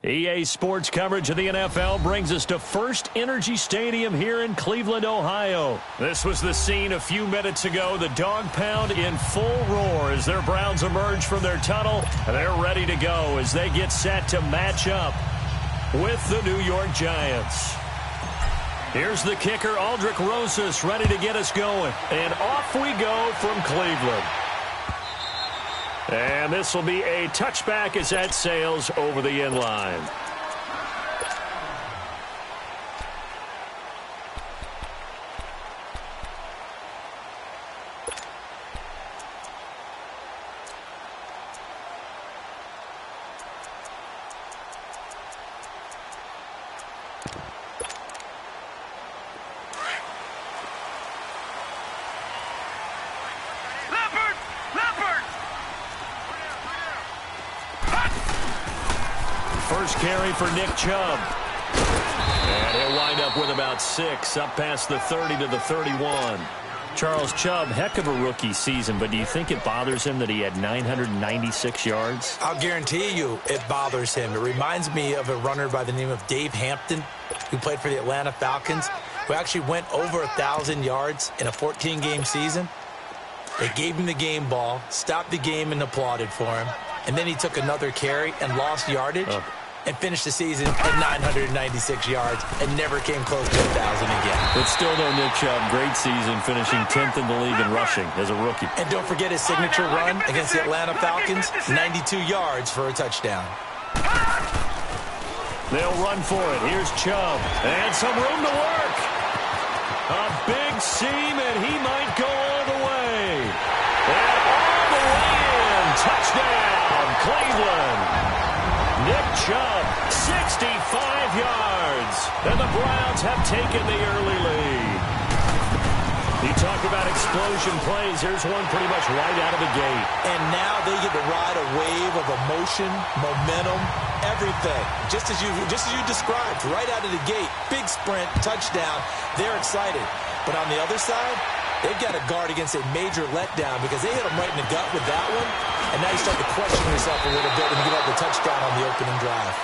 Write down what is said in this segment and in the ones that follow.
EA Sports coverage of the NFL brings us to First Energy Stadium here in Cleveland, Ohio. This was the scene a few minutes ago. The dog pound in full roar as their Browns emerge from their tunnel. And they're ready to go as they get set to match up with the New York Giants. Here's the kicker, Aldrick Rosas, ready to get us going. And off we go from Cleveland. And this will be a touchback as that sails over the end line. First carry for Nick Chubb. And he'll wind up with about 6, up past the 30 to the 31. Charles Chubb, heck of a rookie season, but do you think it bothers him that he had 996 yards? I'll guarantee you it bothers him. It reminds me of a runner by the name of Dave Hampton, who played for the Atlanta Falcons, who actually went over 1,000 yards in a 14-game season. They gave him the game ball, stopped the game and applauded for him, and then he took another carry and lost yardage. And finished the season at 996 yards and never came close to 1,000 again. But still, though, Nick Chubb, great season, finishing 10th in the league in rushing as a rookie. And don't forget his signature run against the Atlanta Falcons, 92 yards for a touchdown. They'll run for it. Here's Chubb. And some room to work. A big seam, and he might go all the way. And all the way in. Touchdown, Cleveland. Nick Chubb, 65 yards. And the Browns have taken the early lead. You talk about explosion plays. Here's one pretty much right out of the gate. And now they get to ride a wave of emotion, momentum, everything. Just as you described, right out of the gate. Big sprint, touchdown. They're excited. But on the other side, they've got to guard against a major letdown because they hit them right in the gut with that one. And now you start to question yourself a little bit when you give up the touchdown on the opening drive.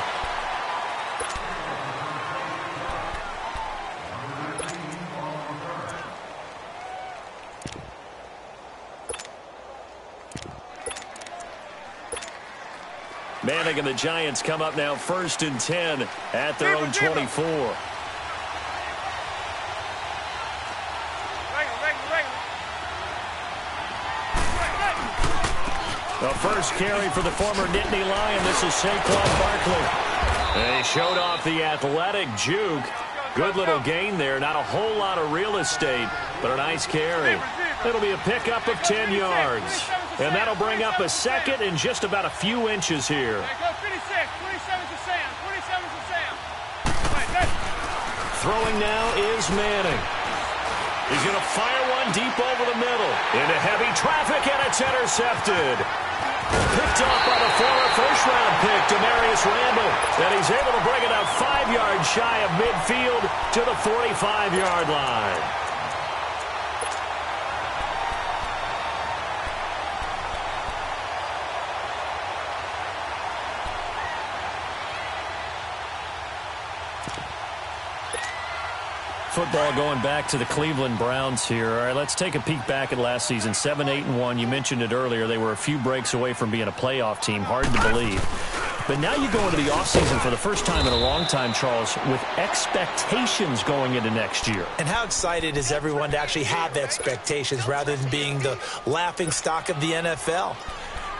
Manning and the Giants come up now 1st and 10 at their own 24. The first carry for the former Nittany Lion. This is Saquon Barkley. And he showed off the athletic juke. Good little gain there. Not a whole lot of real estate, but a nice carry. It'll be a pickup of 10 yards. And that'll bring up a second and just about a few inches here. Throwing now is Manning. He's going to fire one deep over the middle. Into heavy traffic, and it's intercepted. Picked off by the former first-round pick, Demarius Randall. And he's able to bring it up 5 yards shy of midfield to the 45-yard line. Football going back to the Cleveland Browns here. All right, let's take a peek back at last season. 7-8-1. You mentioned it earlier. They were a few breaks away from being a playoff team. Hard to believe. But now you go into the offseason for the first time in a long time, Charles, with expectations going into next year. And how excited is everyone to actually have expectations rather than being the laughing stock of the NFL?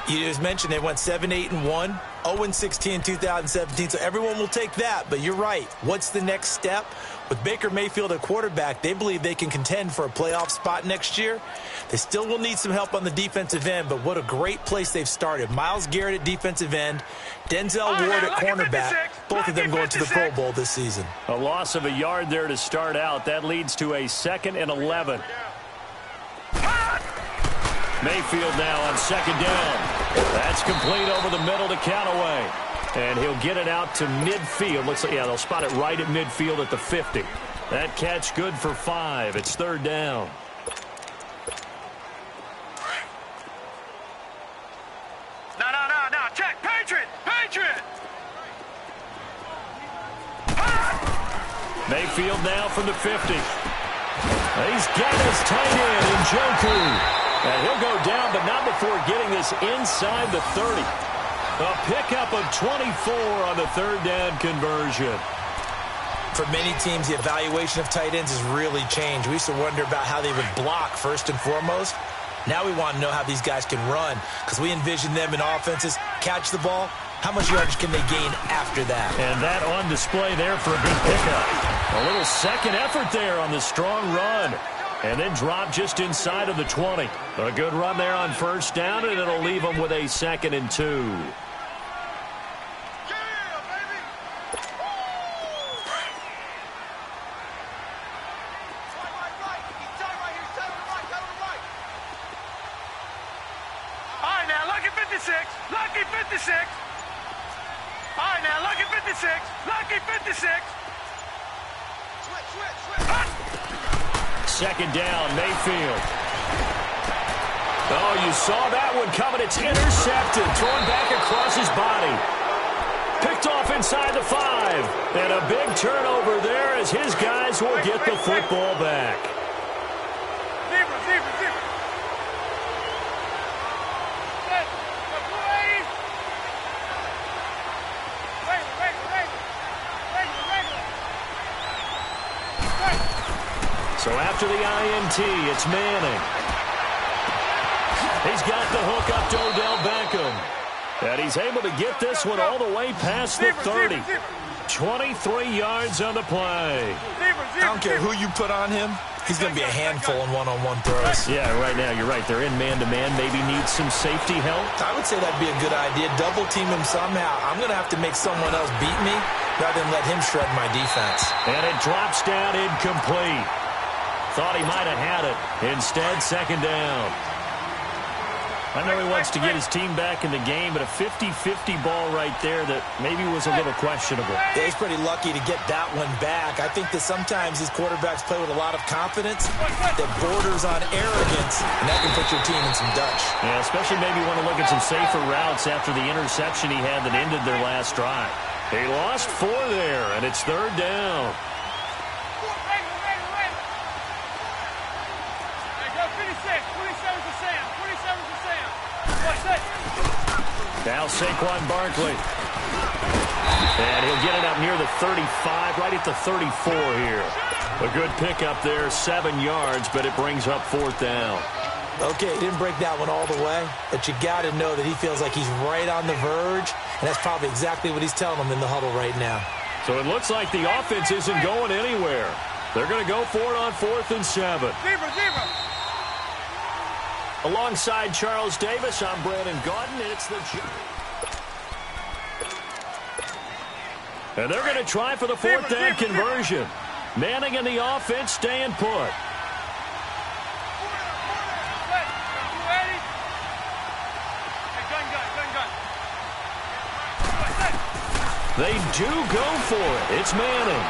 You just mentioned they went 7-8-1, 0-16 in 2017, so everyone will take that. But you're right. What's the next step? With Baker Mayfield at quarterback, they believe they can contend for a playoff spot next year. They still will need some help on the defensive end, but what a great place they've started. Myles Garrett at defensive end, Denzel Ward at cornerback, both of them going to the Pro Bowl this season. A loss of a yard there to start out. That leads to a 2nd and 11. Mayfield now on 2nd down. That's complete over the middle to Callaway. And he'll get it out to midfield. Looks like, yeah, they'll spot it right at midfield at the 50. That catch good for 5. It's 3rd down. No. Check. Patriot. Mayfield now from the 50. He's got his tight end in Njoku. And he'll go down, but not before getting this inside the 30. A pickup of 24 on the third down conversion. For many teams, the evaluation of tight ends has really changed. We used to wonder about how they would block first and foremost. Now we want to know how these guys can run, because we envision them in offenses catch the ball. How much yardage can they gain after that? And that on display there for a good pickup. A little second effort there on the strong run. And then drop just inside of the 20. A good run there on first down, and it'll leave them with a 2nd and 2. Lucky 56. All right, now, lucky 56. Lucky 56. Second down, Mayfield. Oh, you saw that one coming. It's intercepted. Thrown back across his body. Picked off inside the 5. And a big turnover there as his guys will get the football back. Zebra. So after the INT, it's Manning. He's got the hook up to Odell Beckham. And he's able to get this one all the way past the 30. 23 yards on the play. I don't care who you put on him. He's going to be a handful in one-on-one throws. Yeah, right now, you're right. They're in man-to-man. Maybe needs some safety help. I would say that'd be a good idea. Double team him somehow. I'm going to have to make someone else beat me rather than let him shred my defense. And it drops down incomplete. Thought he might have had it. Instead, second down. I know he wants to get his team back in the game, but a 50-50 ball right there that maybe was a little questionable. Yeah, he's pretty lucky to get that one back. I think that sometimes these quarterbacks play with a lot of confidence that borders on arrogance, and that can put your team in some Dutch. Yeah, especially maybe want to look at some safer routes after the interception he had that ended their last drive. He lost 4 there, and it's third down. Now Saquon Barkley. And he'll get it up near the 35, right at the 34 here. A good pickup there, 7 yards, but it brings up 4th down. Okay, he didn't break that one all the way, but you got to know that he feels like he's right on the verge, and that's probably exactly what he's telling them in the huddle right now. So it looks like the offense isn't going anywhere. They're going to go for it on 4th and 7. Zebra. Alongside Charles Davis, I'm Brandon Gaudin, and it's the... And they're going to try for the 4th down conversion. Manning and the offense staying put. They do go for it. It's Manning.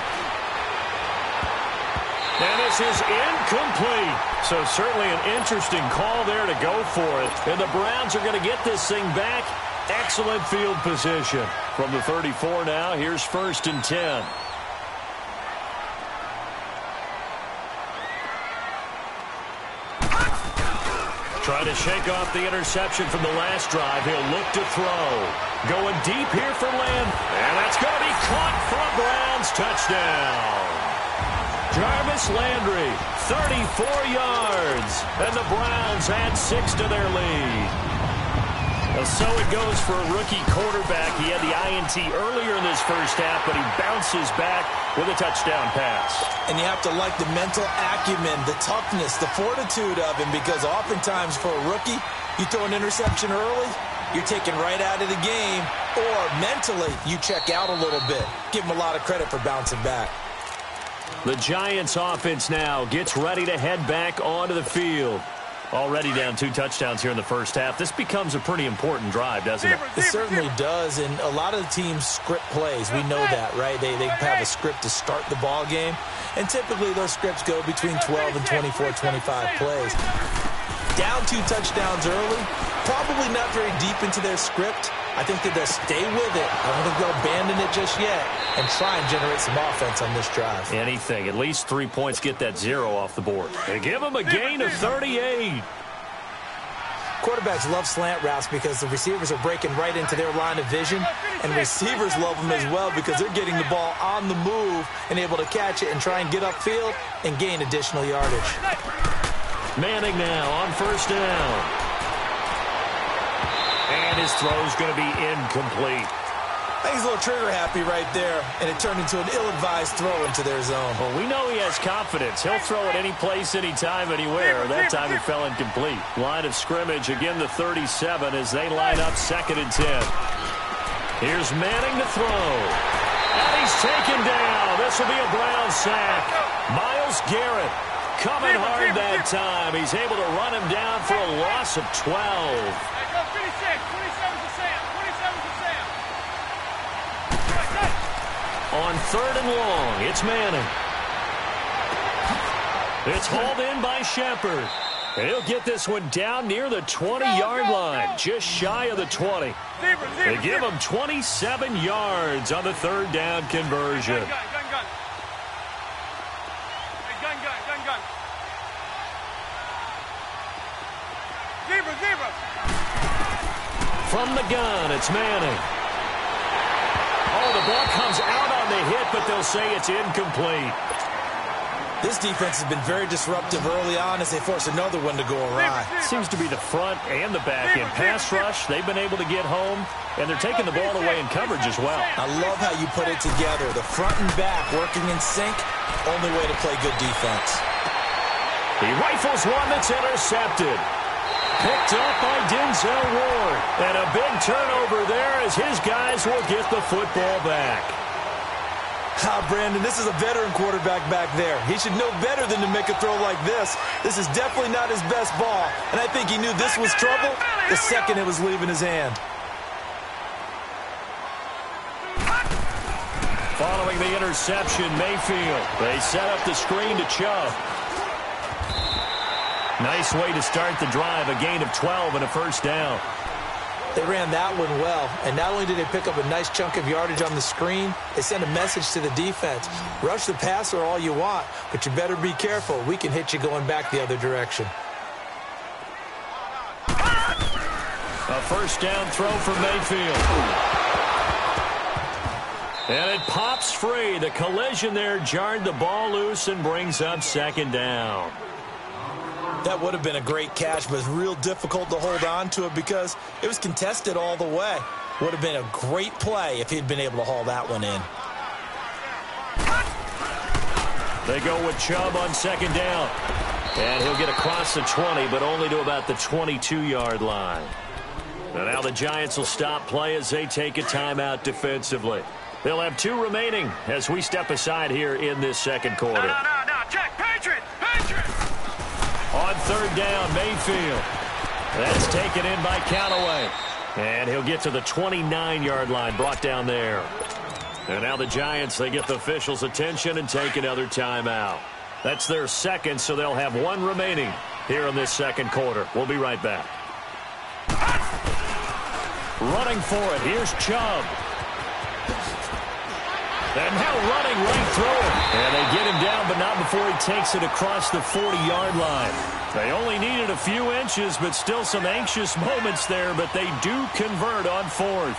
And this is incomplete. So certainly an interesting call there to go for it. And the Browns are going to get this thing back. Excellent field position. From the 34 now, here's 1st and 10. Trying to shake off the interception from the last drive. He'll look to throw. Going deep here for Land. And that's going to be caught for a Browns touchdown. Jarvis Landry, 34 yards. And the Browns add 6 to their lead. Well, so it goes for a rookie quarterback. He had the INT earlier in this first half, but he bounces back with a touchdown pass. And you have to like the mental acumen, the toughness, the fortitude of him, because oftentimes for a rookie, you throw an interception early, you're taken right out of the game, or mentally you check out a little bit. Give him a lot of credit for bouncing back. The Giants offense now gets ready to head back onto the field. Already down 2 touchdowns here in the first half. This becomes a pretty important drive, doesn't it? It certainly does, and a lot of the teams script plays. We know that, right? They have a script to start the ball game, and typically those scripts go between 12 and 24, 25 plays. Down 2 touchdowns early, probably not very deep into their script, I think that they'll stay with it. I don't think they'll abandon it just yet and try and generate some offense on this drive. Anything. At least 3 points, get that 0 off the board. They give them a gain of 38. Quarterbacks love slant routes because the receivers are breaking right into their line of vision, and receivers love them as well because they're getting the ball on the move and able to catch it and try and get upfield and gain additional yardage. Manning now on first down. And his throw's going to be incomplete. I think he's a little trigger happy right there, and it turned into an ill-advised throw into their zone. Well, we know he has confidence. He'll throw it any place, anytime, anywhere. That time it fell incomplete. Line of scrimmage, again the 37 as they line up 2nd and 10. Here's Manning to throw. And he's taken down. This will be a Brown sack. Myles Garrett coming hard that time. He's able to run him down for a loss of 12. On 3rd and long, it's Manning. It's hauled in by Shepard. And he'll get this one down near the 20-yard line, just shy of the 20. They give him 27 yards on the 3rd down conversion. From the gun, it's Manning. Oh, the ball comes out on the hit, but they'll say it's incomplete. This defense has been very disruptive early on as they force another one to go awry. Seems to be the front and the back end. Pass rush, they've been able to get home, and they're taking the ball away in coverage as well. I love how you put it together. The front and back working in sync, only way to play good defense. He rifles one that's intercepted. Picked up by Denzel Ward. And a big turnover there as his guys will get the football back. Brandon, this is a veteran quarterback back there. He should know better than to make a throw like this. This is definitely not his best ball. And I think he knew this was trouble the second it was leaving his hand. Following the interception, Mayfield. They set up the screen to Chubb. Nice way to start the drive, a gain of 12 and a first down. They ran that one well, and not only did they pick up a nice chunk of yardage on the screen, they sent a message to the defense. Rush the passer all you want, but you better be careful. We can hit you going back the other direction. A first down throw for Mayfield. And it pops free. The collision there jarred the ball loose and brings up 2nd down. That would have been a great catch, but it's real difficult to hold on to it because it was contested all the way. Would have been a great play if he'd been able to haul that one in. They go with Chubb on 2nd down. And he'll get across the 20, but only to about the 22-yard line. And now the Giants will stop play as they take a timeout defensively. They'll have 2 remaining as we step aside here in this 2nd quarter. No, check, Patriot! On 3rd down, Mayfield. That's taken in by Callaway. And he'll get to the 29-yard line, brought down there. And now the Giants, they get the officials' attention and take another timeout. That's their 2nd, so they'll have 1 remaining here in this 2nd quarter. We'll be right back. Running for it, here's Chubb. And now running right through him. And they get him down, but not before he takes it across the 40-yard line. They only needed a few inches, but still some anxious moments there, but they do convert on 4th.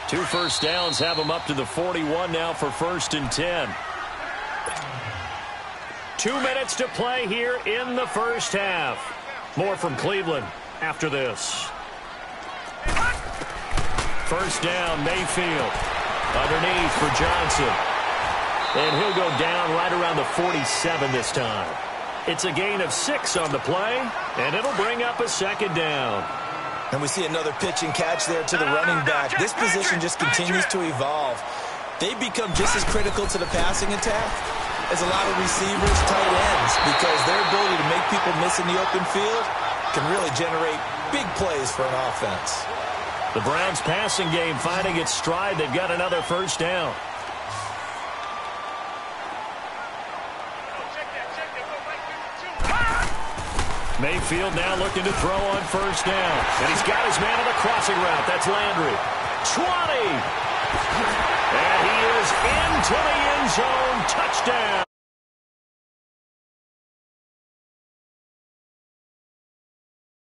2 first downs have them up to the 41 now for 1st and 10. 2 minutes to play here in the first half. More from Cleveland after this. First down, Mayfield. Underneath for Johnson. And he'll go down right around the 47 this time. It's a gain of 6 on the play, and it'll bring up a 2nd down. And we see another pitch and catch there to the running back. This position just continues to evolve. They've become just as critical to the passing attack as a lot of receivers, tight ends, because their ability to make people miss in the open field can really generate big plays for an offense. The Browns' passing game finding its stride. They've got another first down. Mayfield now looking to throw on first down. And he's got his man on the crossing route. That's Landry. 20. And he is into the end zone. Touchdown.